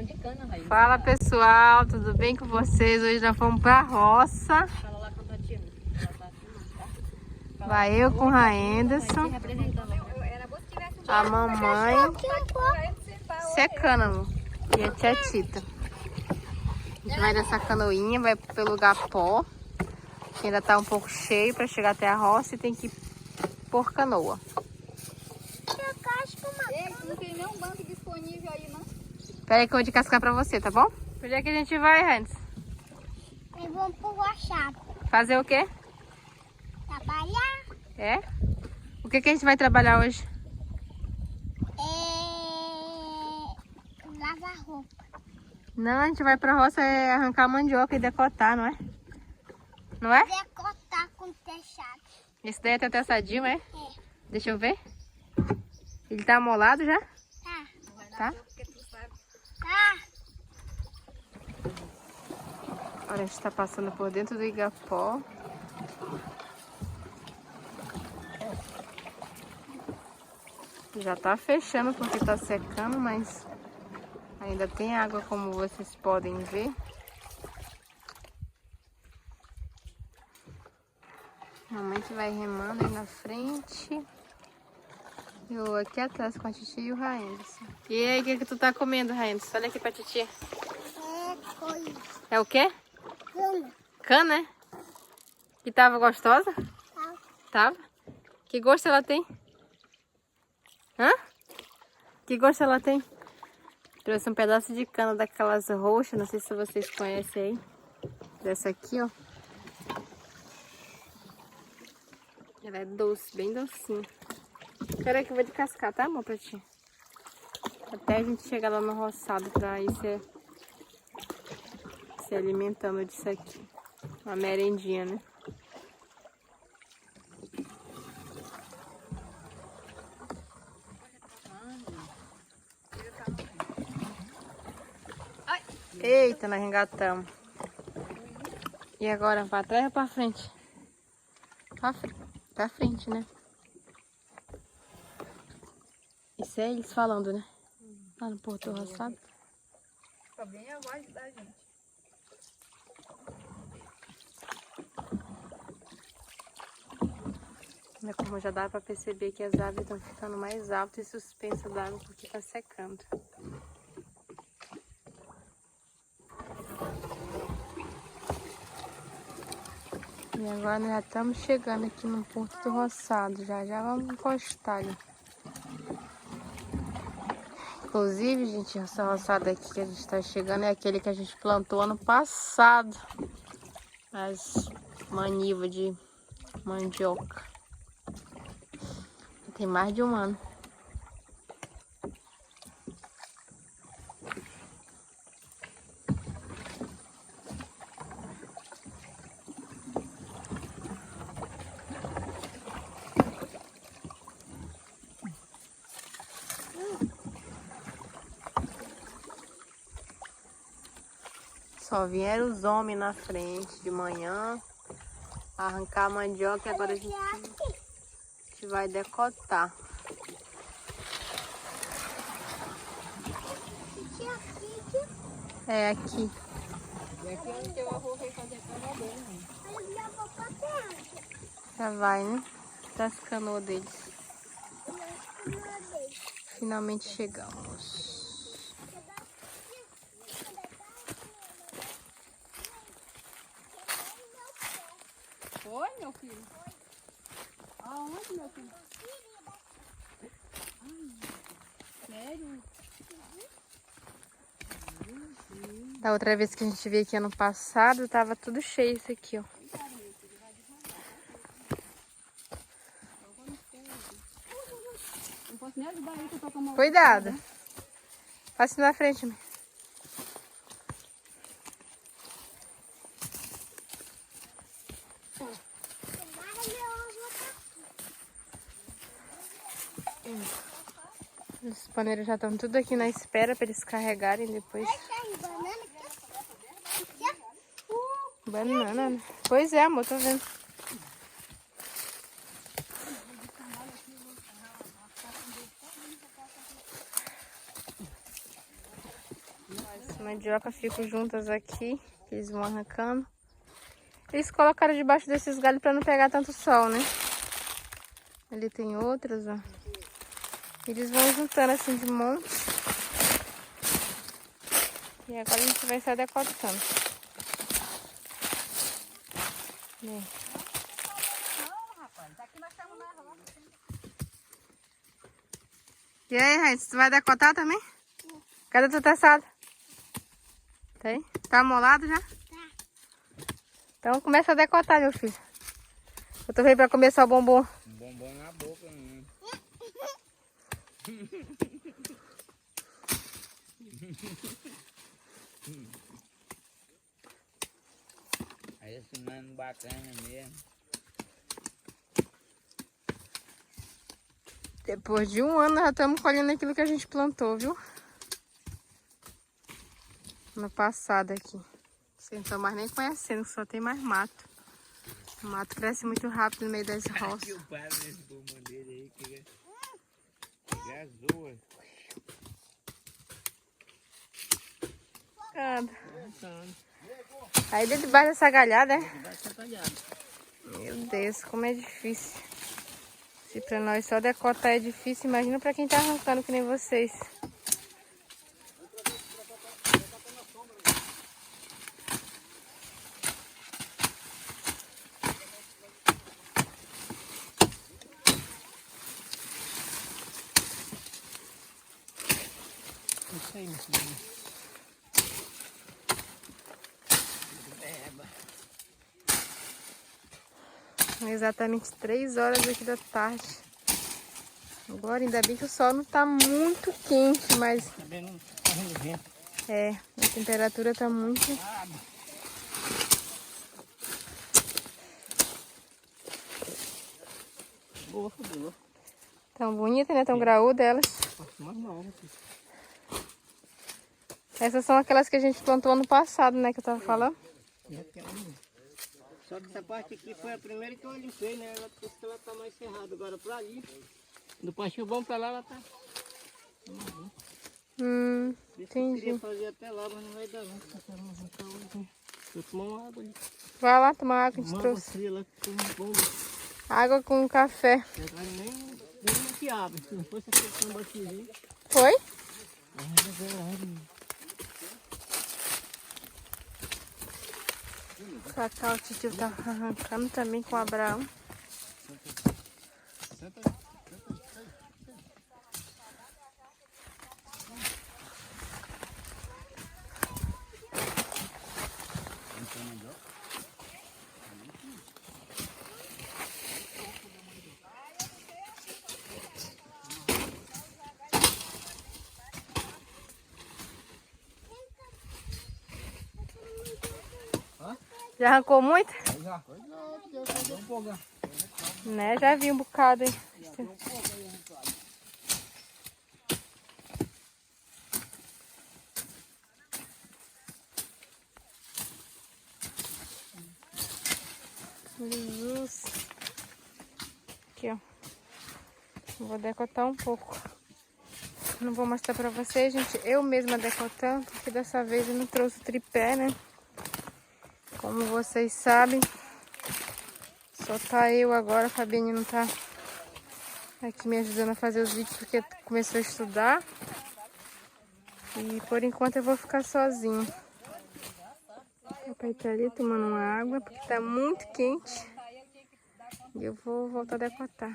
de cana, Raíssa. Fala pessoal, tudo bem com vocês? Hoje nós fomos pra roça. Fala lá com a Tatiana. Ela tá filmando, tá? Vai eu com o Raenderson, a mamãe, secando, amor. E a tia Tita. A gente vai nessa canoinha, vai pelo Gapó, que ainda tá um pouco cheio para chegar até a roça e tem que pôr canoa. Não tem nenhum banco disponível aí, não? Pera aí que eu vou descascar pra você, tá bom? Onde é que a gente vai, Hans? Nós vamos pro roçado. Fazer o quê? Trabalhar. É? O que que a gente vai trabalhar hoje? Lavar roupa. Não, a gente vai pra roça arrancar mandioca e decotar, não é? Não é? Decotar com techado. Esse daí é até assadinho, é? É. Deixa eu ver. Ele tá amolado já? Tá. Tá? Tá. Olha, a gente tá passando por dentro do Igapó. Já tá fechando porque tá secando, mas ainda tem água, como vocês podem ver. Mamãe que vai remando aí na frente. E eu aqui atrás com a titia e o Raenderson. E aí, o que que tu tá comendo, Raenderson? Olha aqui pra titia. É coisa. É o quê? Cana. Cana, é? E tava gostosa? Tá. Tava? Que gosto ela tem? Hã? Que gosto ela tem? Trouxe um pedaço de cana daquelas roxas, não sei se vocês conhecem aí. Dessa aqui, ó. Ela é doce, bem docinha. Espera aí que eu vou descascar, tá, amor, pra ti? Até a gente chegar lá no roçado pra ir se alimentando disso aqui. Uma merendinha, né? Eita, nós engatamos. E agora, pra trás ou pra frente? Pra frente, né? Isso é eles falando, né? Lá no Porto Roçado. Só vem a voz da gente. Como já dá pra perceber que as árvores estão ficando mais altas e suspensas d'água porque tá secando. E agora nós já estamos chegando aqui no Porto do Roçado. Já vamos encostar ali. Inclusive, gente, essa roçada aqui que a gente está chegando é aquele que a gente plantou ano passado. As manivas de mandioca. Tem mais de um ano. Só vieram os homens na frente de manhã arrancar a mandioca e agora a gente vai decotar. É aqui. E aqui onde que eu vou fazer cana dele, Já vai, né? Das canoas deles. Finalmente chegamos. Oi, meu filho? Aonde, meu filho? Sério? Da outra vez que a gente veio aqui ano passado, tava tudo cheio isso aqui, ó. Não posso nem ajudar aí que eu tô com uma... Cuidado. Passe na frente, mãe. Os paneiros já estão tudo aqui na espera para eles carregarem depois. Banana, né? Pois é, amor, tô vendo. As mandiocas ficam juntas aqui, eles vão arrancando. Eles colocaram debaixo desses galhos para não pegar tanto sol, né? Ali tem outras, ó. Eles vão juntando assim de monte. E agora a gente vai só decotando. E aí, Raíssa, tu vai decotar também? Cadê teu teçado? Tem? Tá amolado já? Tá. Então começa a decotar, meu filho. Eu tô vendo pra comer só bombom. Bombom na boca, né? Aí esse mano bacana mesmo. Depois de um ano, já estamos colhendo aquilo que a gente plantou, viu? Ano passado aqui. Vocês não estão mais nem conhecendo, só tem mais mato. O mato cresce muito rápido no meio das roças. Aqui o pai nesse bombom dele aí, que gasou. Aí dentro debaixo dessa galhada, é? Meu Deus, como é difícil. Se pra nós só decotar é difícil, imagina pra quem tá arrancando que nem vocês. Isso aí, meu filho. Exatamente 3 horas aqui da tarde. Agora, ainda bem que o sol não tá muito quente, mas... Também não tá correndo vento. É, a temperatura tá muito... Boa, fodeu. Tão bonita, né? Tão graúda elas. Mas não, Essas são aquelas que a gente plantou ano passado, né? Que eu tava falando. Só que essa parte aqui foi a primeira que eu limpei, né? Ela disse que ela tá mais cerrada. Agora pra ali, do pastinho bom pra lá, ela tá... Eu Entendi. queria fazer até lá, mas não vai dar não. Eu tomar uma água ali. Vai lá tomar água, a gente Uma água trouxe. fria lá, que foi bom. Água com café. Agora nem que abre. Se não fosse aquele tambaquizinho. Foi? Cacau, o tio tá arrancando também com o Abraão. Já arrancou muito? Já. Um pouco. Né, já vi um bocado, hein? Jesus. Aqui, ó. Vou decotar um pouco. Não vou mostrar pra vocês, gente. Eu mesma decotando, porque dessa vez eu não trouxe o tripé, né? Como vocês sabem, só tá eu agora. A Fabiane não tá aqui me ajudando a fazer os vídeos porque começou a estudar. E por enquanto eu vou ficar sozinha. O pai tá ali tomando uma água porque tá muito quente. E eu vou voltar a decotar.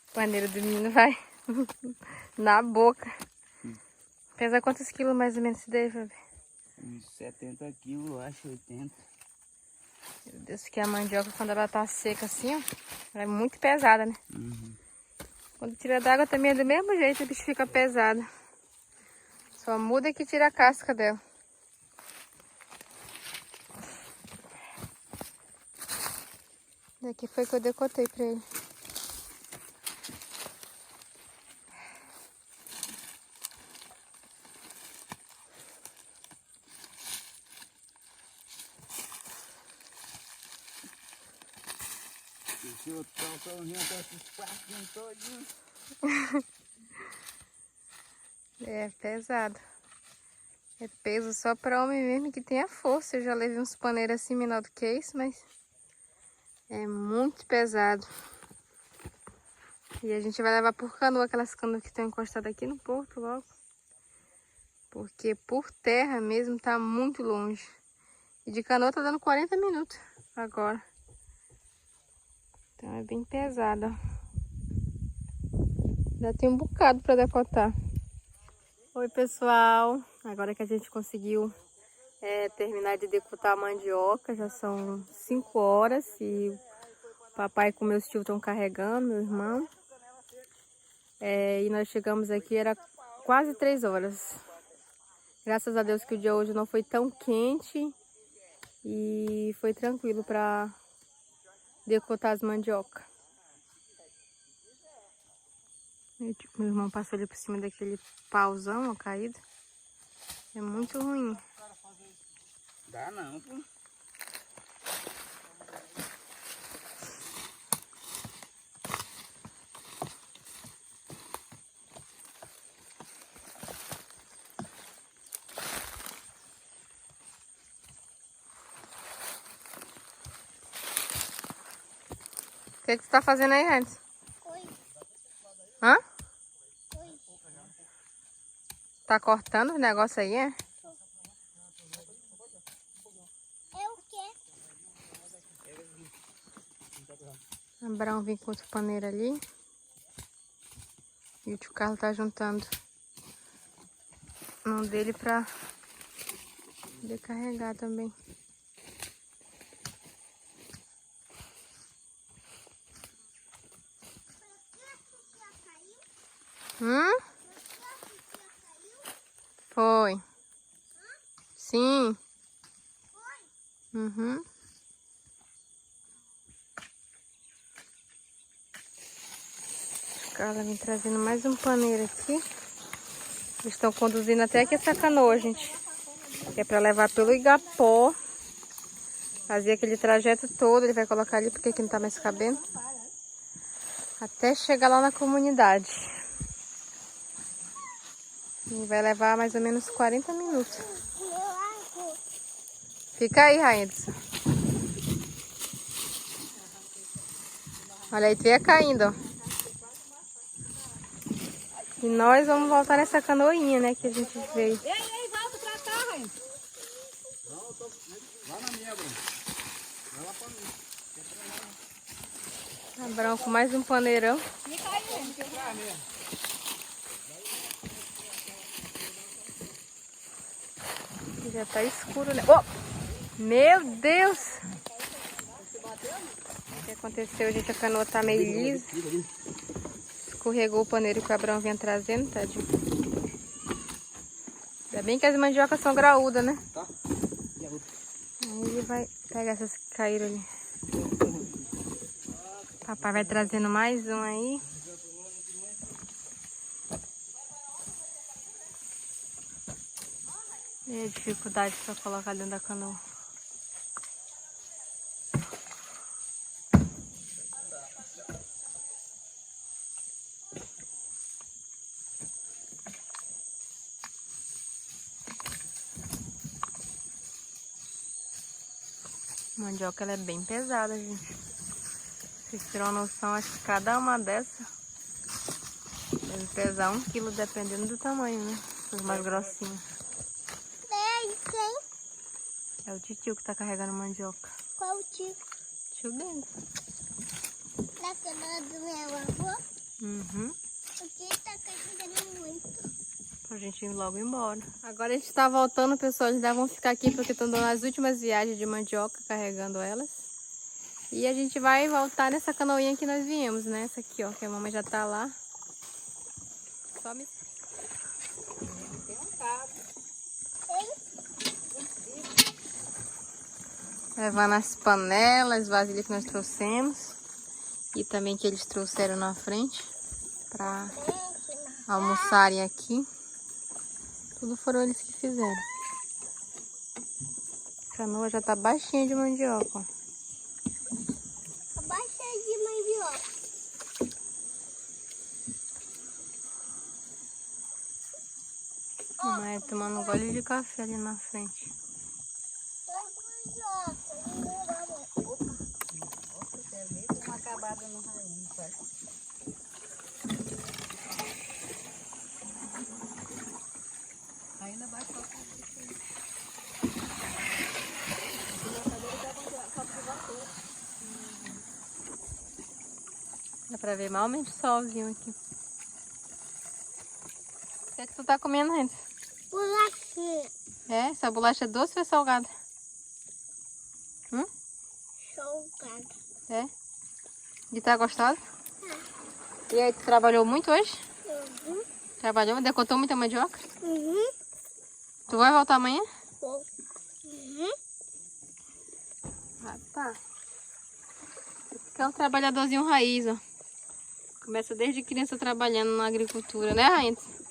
A paneira do menino vai na boca. Pesa quantos quilos mais ou menos isso daí, Fabi? Uns 70 quilos, eu acho, 80. Meu Deus, porque a mandioca, quando ela tá seca assim, ó, ela é muito pesada, né? Quando tira d'água também é do mesmo jeito, o bicho fica pesado. Só muda que tira a casca dela. Daqui foi que eu decotei pra ele. Se eu Então, esses pratinhos todinhos. É pesado. É peso só para homem mesmo que tenha força. Eu já levei uns paneiros assim menor do que isso, mas é muito pesado. E a gente vai levar por canoa, aquelas canoas que estão encostadas aqui no porto logo. Porque por terra mesmo tá muito longe. E de canoa tá dando 40 minutos agora. Então é bem pesado, ó. Já tem um bocado para decotar. Oi, pessoal. Agora que a gente conseguiu terminar de decotar a mandioca, já são 5 horas e o papai com meus tios estão carregando, meu irmão. E nós chegamos aqui, era quase 3 horas. Graças a Deus que o dia hoje não foi tão quente e foi tranquilo para decotar as mandioca. Meu irmão passou ali por cima daquele pauzão, ó, caído. É muito ruim. Dá não, pô. O que você tá fazendo aí, Hans? Coisa. Hã? Coisa. Tá cortando o negócio aí, é? É o quê? Abraão vem com outro paneiro ali. E o tio Carlos tá juntando um dele pra poder carregar também. Foi. Sim. Uhum. Carla vem trazendo mais um paneiro aqui. Eles estão conduzindo até aqui essa canoa, gente. Que é para levar pelo Igapó. Fazer aquele trajeto todo. Ele vai colocar ali porque aqui não tá mais cabendo. Até chegar lá na comunidade. E vai levar mais ou menos 40 minutos. Fica aí, Raíssa. Olha aí, tu ia caindo, ó. E nós vamos voltar nessa canoinha, né, que a gente veio. Ei, volta pra cá, Rainha. Não, eu tô... Vai na minha, Bruno. Vai lá pra mim. Abraão com mais um paneirão. Me caiu. Já tá escuro, né? Oh! Meu Deus! O que aconteceu, gente? A canoa tá meio lisa. Escorregou o paneiro que o Abraão vinha trazendo, tadinho. Ainda bem que as mandiocas são graúdas, né? Tá. Aí ele vai pegar essas que caíram ali. Papai vai trazendo mais um aí. E a dificuldade para colocar dentro da canoa. A mandioca ela é bem pesada, gente. Vocês terão noção, acho que cada uma dessa deve pesar 1 quilo, dependendo do tamanho, né? Os mais grossinhos. Quem? É o tio que tá carregando mandioca. Qual tio? Tio dentro. Da canoa do meu avô? Uhum. Porque tá carregando muito. Pra gente ir logo embora. Agora a gente tá voltando, pessoal. Eles vão ficar aqui porque estão dando as últimas viagens de mandioca, carregando elas. E a gente vai voltar nessa canoinha que nós viemos, né? Essa aqui, ó, que a mamãe já tá lá. Só me... Tem um cabo. Levando as panelas, vasilhas que nós trouxemos. E também que eles trouxeram na frente. Pra almoçarem aqui. Tudo foram eles que fizeram. A canoa já tá baixinha de mandioca, ó. Abaixa de mandioca. Mamãe tomando um gole de café ali na frente. Uma acabada no rainho, ainda vai faltar. Dá pra ver malmente o solzinho aqui. O que é que tu tá comendo, Renzo? Bolacha. É? Essa bolacha é doce ou é salgada? Salgada. É? E tá gostosa? E aí, tu trabalhou muito hoje? Uhum. Trabalhou? Decotou muita mandioca? Uhum. Tu vai voltar amanhã? Uhum. Ah, tá. Esse é um trabalhadorzinho raiz, ó. Começa desde criança trabalhando na agricultura, né, Renzo?